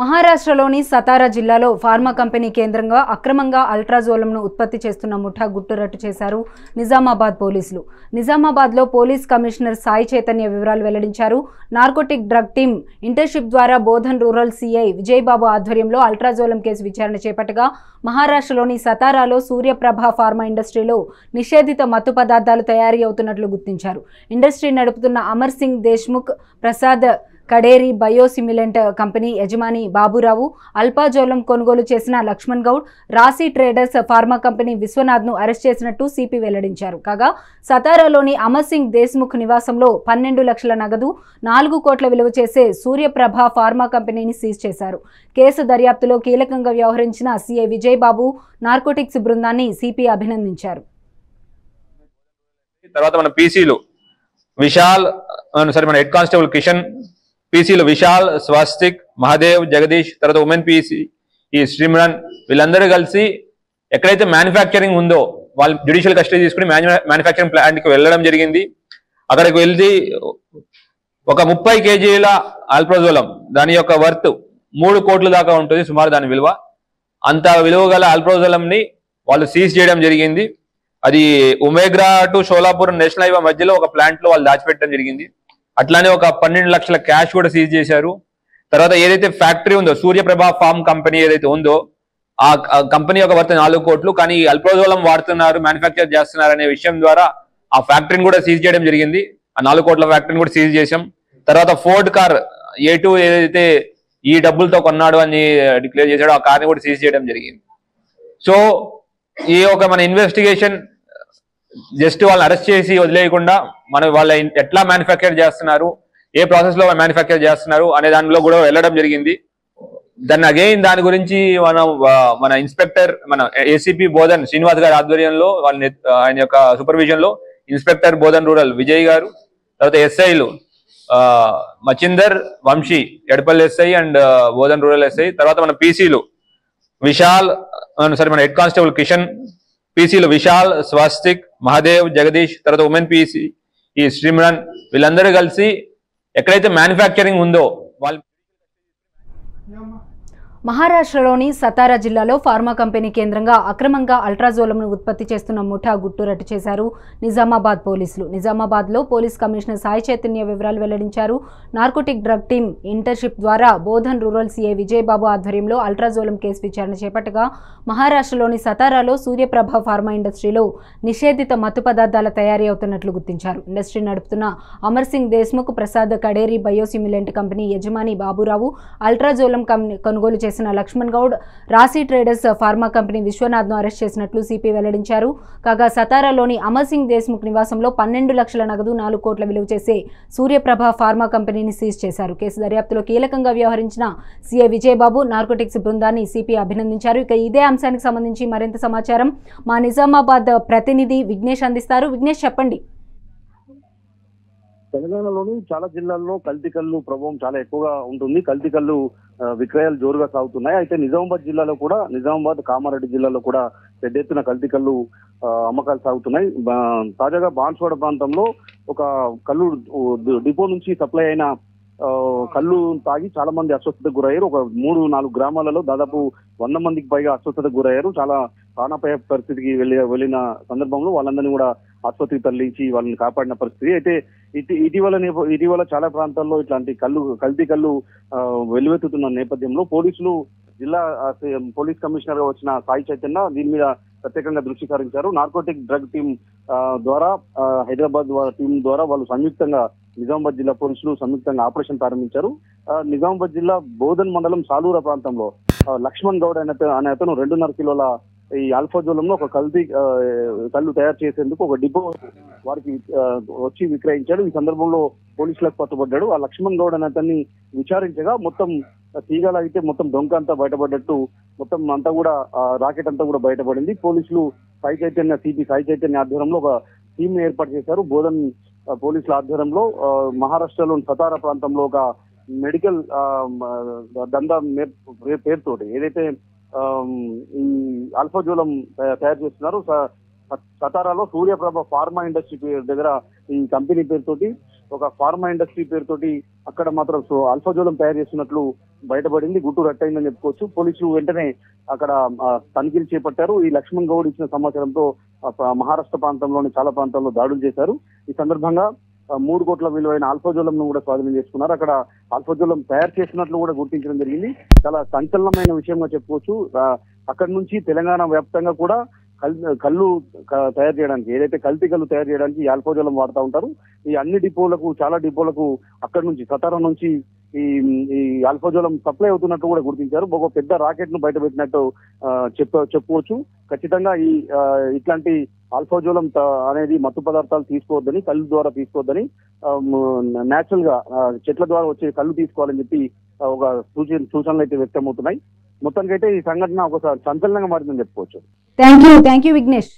మహారాష్ట్రలోని సతారా జిల్లాలో pharma company కేంద్రంగా అక్రమంగా అల్ట్రాజోలంను ఉత్పత్తి చేస్తున్న ముఠా గుట్టురట్టు చేశారు నిజామాబాద్ పోలీసులు. నిజామాబాద్లో పోలీస్ కమిషనర్ సాయి చైతన్య వివరాలు వెల్లడించారు. నార్కోటిక్ డ్రగ్ టీమ్ ఇంటర్న్షిప్ ద్వారా బోధన్ రూరల్ సిఐ విజయబాబు ఆధ్వర్యంలో అల్ట్రాజోలం కేసు విచారణ చేపట్టగా మహారాష్ట్రలోని సతారాలో సూర్యప్రభ ఫార్మా ఇండస్ట్రీలో నిషేధిత మత్తు పదార్థాలు తయారీ అవుతున్నట్లు గుర్తించారు. ఇండస్ట్రీ నడుపుతున్న అమర్ సింగ్ దేశ్ముఖ్, ప్రసాద్ కడేరి బయోసిమిలెంట్ కంపెనీ యజమాని బాబురావు, అల్పాజోలం కొనుగోలు చేసిన లక్ష్మణ్ గౌడ్, రాశి ట్రేడర్స్ ఫార్మా కంపెనీ విశ్వనాథ్ను అరెస్ట్ చేసినట్టు సిపి వెల్లడించారు. కాగా సతారాలోని అమర్ సింగ్ దేశ్ముఖ్ నివాసంలో 12 లక్షల నగదు, 4 కోట్ల విలువ చేసే సూర్యప్రభ ఫార్మా కంపెనీని సీజ్ చేశారు. కేసు దర్యాప్తులో కీలకంగా వ్యవహరించిన సిఐ విజయబాబు నార్కోటిక్స్ బృందాన్ని సిపి అభినందించారు. తర్వాత మన పీసీలు విశాల్ మన హెడ్ కానిస్టేబుల్ కిషన్, పీసీలు విశాల్, స్వస్తిక్, మహాదేవ్, జగదీష్, తర్వాత ఉమెన్ పీసీ ఈ శ్రీమరన్ వీళ్ళందరూ కలిసి ఎక్కడైతే మ్యానుఫ్యాక్చరింగ్ ఉందో వాళ్ళు జ్యుడిషియల్ కస్టడీ తీసుకుని మ్యానుఫ్యాక్చరింగ్ ప్లాంట్కి వెళ్ళడం జరిగింది. అక్కడికి వెళ్ళి ఒక 30 కేజీల ఆల్ప్రోజోలం, దాని యొక్క వర్త్ 3 కోట్ల దాకా ఉంటుంది సుమారు దాని విలువ. అంత విలువ గల ఆల్ప్రోజోలంని వాళ్ళు సీజ్ చేయడం జరిగింది. అది ఉమేగ్రా టు షోలాపూర్ నేషనల్ హైవే మధ్యలో ఒక ప్లాంట్ లో వాళ్ళు దాచిపెట్టడం జరిగింది. అట్లానే ఒక 12 లక్షల క్యాష్ కూడా సీజ్ చేశారు. తర్వాత ఏదైతే ఫ్యాక్టరీ ఉందో సూర్యప్రభ ఫార్మ్ కంపెనీ ఏదైతే ఉందో ఆ కంపెనీ యొక్క వర్త్ 4 కోట్లు, కానీ అల్ప్రోజోలం వాడుతున్నారు, మ్యానుఫ్యాక్చర్ చేస్తున్నారు అనే విషయం ద్వారా ఆ ఫ్యాక్టరీని కూడా సీజ్ చేయడం జరిగింది. ఆ 4 కోట్ల ఫ్యాక్టరీని కూడా సీజ్ చేశాం. తర్వాత ఫోర్డ్ కార్ A2 ఏదైతే ఈ డబ్బులతో కొన్నాడు అని డిక్లేర్ చేశాడో ఆ కార్ని కూడా సీజ్ చేయడం జరిగింది. సో ఈ ఒక మన ఇన్వెస్టిగేషన్ జస్ట్ వాళ్ళని అరెస్ట్ చేసి వదిలేయకుండా వాళ్ళ ఎట్లా మ్యానుఫ్యాక్చర్ చేస్తున్నారు, ఏ ప్రాసెస్ లో మ్యానుఫ్యాక్చర్ చేస్తున్నారు అనే దానిలో కూడా వెళ్ళడం జరిగింది. దాని గురించి మన ఇన్స్పెక్టర్, మన ఏసీపీ బోధన్ శ్రీనివాస్ గారి ఆధ్వర్యంలో ఆయన యొక్క సూపర్విజన్ లో ఇన్స్పెక్టర్ బోధన్ రూరల్ విజయ్ గారు, తర్వాత ఎస్ఐలు Machindar, Vamshi Edapalli SI and Bodhan rural SI, తర్వాత మన పీసీలు విశాల్ మన హెడ్ కానిస్టేబుల్ కిషన్, పీసీలు విశాల్, స్వస్తిక్, మహాదేవ్, జగదీష్, తర్వాత ఉమెన్ పీసీ ఈ శ్రీమరన్ వీళ్ళందరూ కలిసి ఎక్కడైతే మ్యానుఫ్యాక్చరింగ్ ఉందో వాళ్ళు మహారాష్ట్రలోని సతారా జిల్లాలో ఫార్మా కంపెనీ కేంద్రంగా అక్రమంగా అల్ట్రాజోలంను ఉత్పత్తి చేస్తున్న ముఠా గుట్టురట్టు చేశారు నిజామాబాద్ పోలీసులు. నిజామాబాద్లో పోలీస్ కమిషనర్ సాయి చైతన్య వివరాలు వెల్లడించారు. నార్కోటిక్ డ్రగ్ టీమ్ ఇంటర్న్షిప్ ద్వారా బోధన్ రూరల్ సిఐ విజయబాబు ఆధ్వర్యంలో అల్ట్రాజోలం కేసు విచారణ చేపట్టగా మహారాష్ట్రలోని సతారాలో సూర్యప్రభ ఫార్మా ఇండస్ట్రీలో నిషేధిత మత్తు పదార్థాల తయారీ అవుతున్నట్లు గుర్తించారు. ఇండస్ట్రీ నడుపుతున్న అమర్ సింగ్ దేశ్ముఖ్, ప్రసాద్ కడేరి బయోసిమిలెంట్ కంపెనీ యజమాని బాబురావు, అల్ట్రాజోలం కొనుగోలు చేసిన లక్ష్మణ్ గౌడ్, రాశి ట్రేడర్స్ ఫార్మా కంపెనీ విశ్వనాథ్ను అరెస్ట్ చేసినట్లు సిపి వెల్లడించారు. కాగా సతారాలోని అమర్ సింగ్ దేశ్ముఖ్ నివాసంలో 12 లక్షల నగదు, 4 కోట్ల విలువ చేసే సూర్యప్రభ ఫార్మా కంపెనీని సీజ్ చేశారు. కేసు దర్యాప్తులో కీలకంగా వ్యవహరించిన సిఐ విజయబాబు నార్కోటిక్స్ బృందాన్ని సిపి అభినందించారు. ఇక ఇదే అంశానికి సంబంధించి మరింత సమాచారం మా నిజామాబాద్ ప్రతినిధి విఘ్నేష్ అందిస్తారు. విఘ్నేష్, చెప్పండి. తెలంగాణలోని చాలా జిల్లాల్లో కల్తీ కల్లు ప్రభావం చాలా ఎక్కువగా ఉంటుంది. కల్తీ కల్లు విక్రయాలు జోరుగా సాగుతున్నాయి. అయితే నిజామాబాద్ జిల్లాలో కూడా, నిజామాబాద్, కామారెడ్డి జిల్లాలో కూడా పెద్ద ఎత్తున కల్తీ కల్లు అమ్మకాలు సాగుతున్నాయి. తాజాగా బాన్స్వాడ ప్రాంతంలో ఒక కల్లు డిపో నుంచి సప్లై అయిన కళ్ళు తాగి చాలా మంది అస్వస్థతకు గురయ్యారు. ఒక 3-4 గ్రామాలలో దాదాపు 100 మందికి పైగా అస్వస్థతకు గురయ్యారు. చాలా ప్రాణాపాయ పరిస్థితికి వెళ్ళిన సందర్భంలో వాళ్ళందరినీ కూడా ఆసుపత్రికి తరలించి వాళ్ళని కాపాడిన పరిస్థితి. అయితే ఇటీవల చాలా ప్రాంతాల్లో ఇట్లాంటి కల్తీ కళ్ళు వెల్లువెత్తుతున్న నేపథ్యంలో పోలీసులు, జిల్లా పోలీస్ కమిషనర్ గా వచ్చిన సాయి చైతన్య దీని మీద ప్రత్యేకంగా దృష్టి సారించారు. నార్కోటిక్ డ్రగ్ టీమ్ ద్వారా, హైదరాబాద్ టీం ద్వారా వాళ్ళు సంయుక్తంగా, నిజామాబాద్ జిల్లా పోలీసులు సంయుక్తంగా ఆపరేషన్ ప్రారంభించారు. నిజామాబాద్ జిల్లా బోధన్ మండలం సాలూర ప్రాంతంలో లక్ష్మణ్ గౌడ్ అనే అతను 2.5 కిలోల ఈ ఆల్ఫాజోలంలో ఒక కళ్ళు తయారు చేసేందుకు ఒక డిపో వారికి వచ్చి విక్రయించాడు. ఈ సందర్భంలో పోలీసులకు పట్టుబడ్డాడు. ఆ లక్ష్మణ్ గౌడ్ అనే అతన్ని విచారించగా మొత్తం తీగలాగితే మొత్తం డొంక అంతా బయటపడ్డట్టు, మొత్తం అంతా కూడా రాకెట్ అంతా కూడా బయటపడింది. పోలీసులు సిపి సాయి చైతన్య ఆధ్వర్యంలో ఒక టీం ఏర్పాటు చేశారు. బోధన్ పోలీసుల ఆధ్వర్యంలో మహారాష్ట్రలోని సతారా ప్రాంతంలో ఒక మెడికల్ దందా పేరుతోటి ఏదైతే ఈ ఆల్ఫాజోలం తయారు చేస్తున్నారు, సతారాలో సూర్యప్రభ ఫార్మా ఇండస్ట్రీ దగ్గర ఈ కంపెనీ పేరుతోటి ఒక ఫార్మా ఇండస్ట్రీ పేరుతోటి అక్కడ మాత్రం అల్ఫాజోలం తయారు చేస్తున్నట్లు బయటపడింది. గుట్టు రట్టయిందని చెప్పుకోవచ్చు. పోలీసులు వెంటనే అక్కడ తనిఖీలు చేపట్టారు. ఈ లక్ష్మణ్ గౌడ్ ఇచ్చిన సమాచారంతో మహారాష్ట్ర ప్రాంతంలోని చాలా ప్రాంతాల్లో దాడులు చేశారు. ఈ సందర్భంగా 3 కోట్ల విలువైన ఆల్ఫాజోలం ను కూడా స్వాధీనం చేసుకున్నారు. అక్కడ ఆల్ఫాజోలం తయారు చేస్తున్నట్లు కూడా గుర్తించడం జరిగింది. చాలా సంచలనమైన విషయంగా చెప్పుకోవచ్చు. అక్కడి నుంచి తెలంగాణ వ్యాప్తంగా కూడా కళ్ళు తయారు చేయడానికి, ఏదైతే కల్తీ కళ్ళు తయారు చేయడానికి ఈ ఆల్ఫాజోలం వాడుతూ ఉంటారు. ఈ అన్ని డిపోలకు, చాలా డిపోలకు అక్కడి నుంచి సతారా నుంచి ఈ ఆల్ఫాజోలం సప్లై అవుతున్నట్టు కూడా గుర్తించారు. ఒక పెద్ద రాకెట్ ను బయట పెట్టినట్టు చెప్పుకోవచ్చు. ఖచ్చితంగా ఇట్లాంటి ఆల్ఫాజోలం అనేది మత్తు పదార్థాలు తీసుకోవద్దని, కళ్ళు ద్వారా తీసుకోవద్దని, నేచురల్ గా చెట్ల ద్వారా వచ్చే కళ్ళు తీసుకోవాలని చెప్పి ఒక సూచనలు అయితే వ్యక్తమవుతున్నాయి. మొత్తానికైతే ఈ సంఘటన ఒకసారి సంచలనంగా మారిందని చెప్పుకోవచ్చు. Thank you Vignesh.